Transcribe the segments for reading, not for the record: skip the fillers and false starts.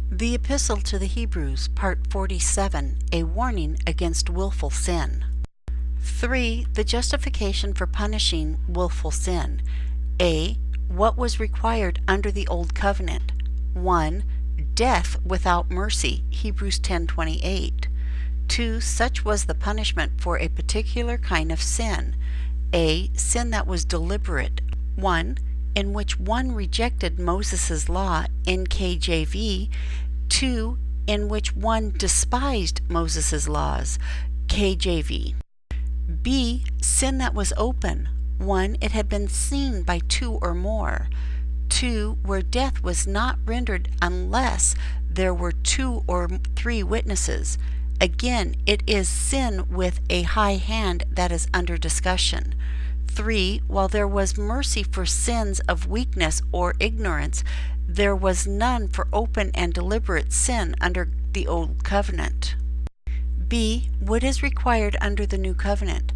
The Epistle to the Hebrews, Part 47, a warning against willful sin. 3. The justification for punishing willful sin. A. What was required under the Old Covenant. 1. Death without mercy, Hebrews 10:28. 2. Such was the punishment for a particular kind of sin. A. Sin that was deliberate. 1. In which one rejected Moses' law, NKJV. 2. In which one despised Moses' laws, KJV. B. Sin that was open. 1. It had been seen by 2 or more. 2. Where death was not rendered unless there were 2 or 3 witnesses. Again, it is sin with a high hand that is under discussion. 3. While there was mercy for sins of weakness or ignorance, there was none for open and deliberate sin under the Old Covenant. B. What is required under the New Covenant.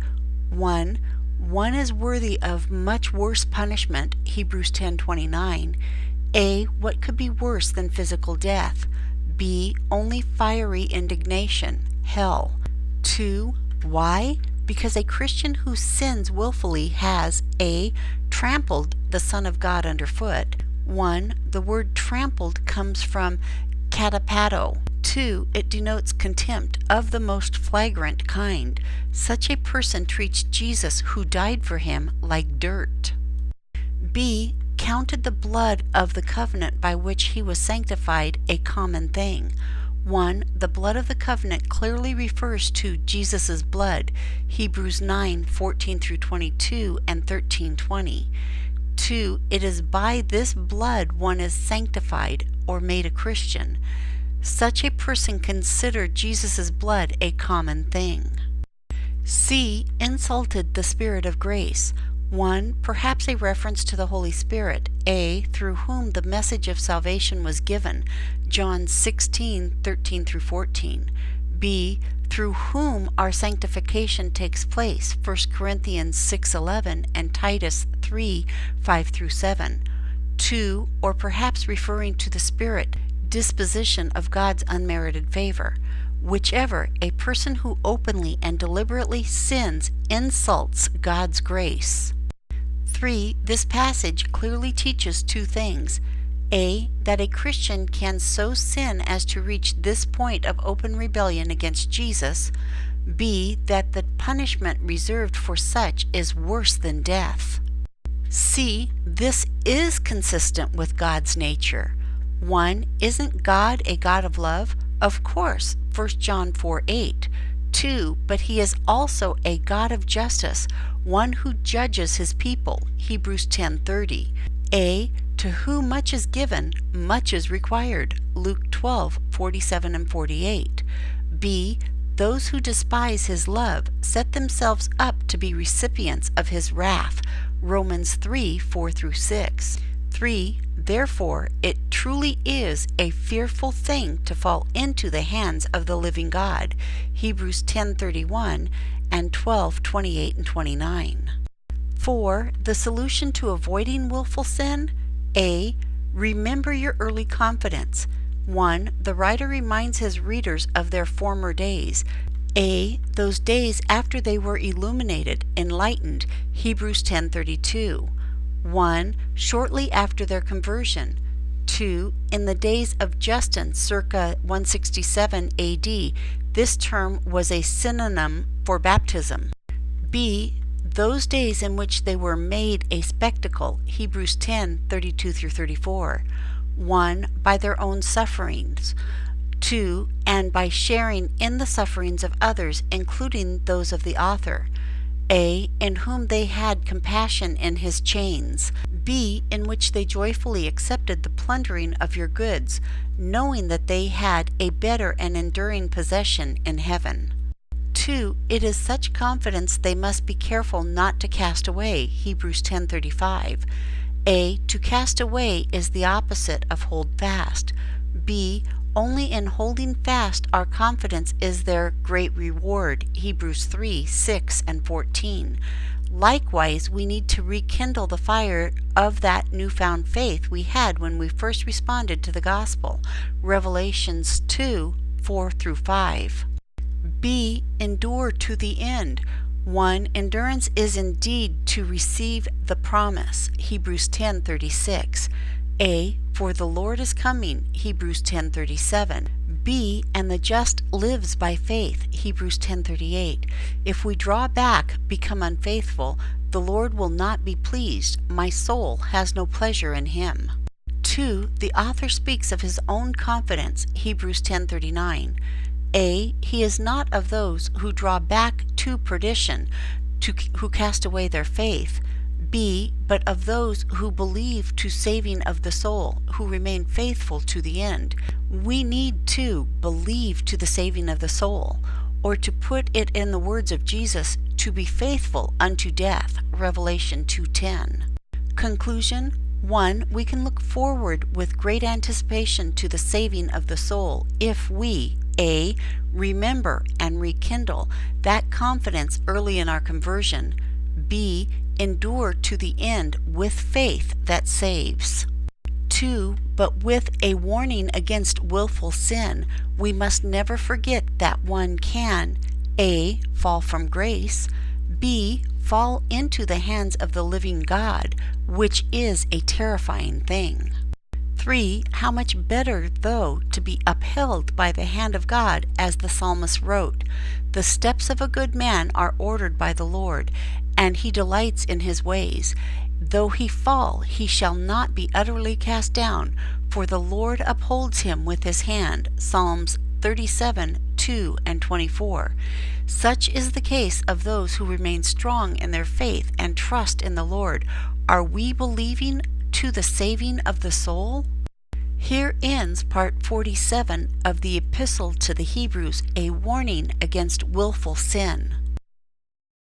1. One is worthy of much worse punishment, Hebrews 10:29. A. What could be worse than physical death? B. Only fiery indignation, hell. 2. Why? Because a Christian who sins willfully has A. Trampled the Son of God underfoot. 1. The word trampled comes from katapato. 2. It denotes contempt of the most flagrant kind. Such a person treats Jesus, who died for him, like dirt. B. Counted the blood of the covenant by which he was sanctified a common thing. 1. The blood of the covenant clearly refers to Jesus' blood, Hebrews 9:14-22 and 13:20. 2. It is by this blood one is sanctified or made a Christian. Such a person considered Jesus' blood a common thing. C. Insulted the Spirit of grace. 1. Perhaps a reference to the Holy Spirit, A. Through whom the message of salvation was given, John 16:13-14. B. Through whom our sanctification takes place, 1 Corinthians 6:11 and Titus 3:5-7. 2. Or perhaps referring to the Spirit, disposition of God's unmerited favor. Whichever, a person who openly and deliberately sins insults God's grace. 3. This passage clearly teaches 2 things. A. That a Christian can so sin as to reach this point of open rebellion against Jesus. B. That the punishment reserved for such is worse than death. C. This is consistent with God's nature. 1. Isn't God a God of love? Of course, 1 John 4:8. 2. But he is also a God of justice, one who judges his people, Hebrews 10:30. A. To whom much is given, much is required, Luke 12:47 and 48. B. Those who despise his love set themselves up to be recipients of his wrath, Romans 3:4-6. 3. Therefore, it truly is a fearful thing to fall into the hands of the living God, Hebrews 10:31 and 12:28 and 29. 4. The solution to avoiding willful sin. A. Remember your early confidence. 1. The writer reminds his readers of their former days. A. Those days after they were illuminated, enlightened, Hebrews 10:32. 1. Shortly after their conversion. 2. In the days of Justin, circa 167 AD, this term was a synonym for baptism. B. Those days in which they were made a spectacle, Hebrews 10:32-34. 1. By their own sufferings. 2. And by sharing in the sufferings of others, including those of the author. A. In whom they had compassion in his chains. B. In which they joyfully accepted the plundering of your goods, knowing that they had a better and enduring possession in heaven. 2. It is such confidence they must be careful not to cast away, Hebrews 10:35. A. To cast away is the opposite of hold fast. B. Only in holding fast our confidence is their great reward, Hebrews 3:6 and 14. Likewise, we need to rekindle the fire of that newfound faith we had when we first responded to the gospel. Revelations 2:4 through 5. B. Endure to the end. 1. Endurance is indeed to receive the promise. Hebrews 10:36. A. For the Lord is coming. Hebrews 10:37. B. And the just lives by faith. Hebrews 10:38. If we draw back, become unfaithful, the Lord will not be pleased. My soul has no pleasure in him. 2. The author speaks of his own confidence. Hebrews 10:39. A. He is not of those who draw back to perdition, who cast away their faith. B. But of those who believe to saving of the soul, who remain faithful to the end. We need to believe to the saving of the soul, or to put it in the words of Jesus, to be faithful unto death. Revelation 2:10. Conclusion. 1. We can look forward with great anticipation to the saving of the soul if we A. Remember and rekindle that confidence early in our conversion. B. Endure to the end with faith that saves. 2. But with a warning against willful sin, we must never forget that one can A. Fall from grace, B. Fall into the hands of the living God, which is a terrifying thing. 3. How much better, though, to be upheld by the hand of God, as the psalmist wrote, "The steps of a good man are ordered by the Lord, and he delights in his ways. Though he fall, he shall not be utterly cast down, for the Lord upholds him with his hand." Psalms 37:2 and 24. Such is the case of those who remain strong in their faith and trust in the Lord. Are we believing to the saving of the soul? Here ends part 47 of the Epistle to the Hebrews, a warning against willful sin.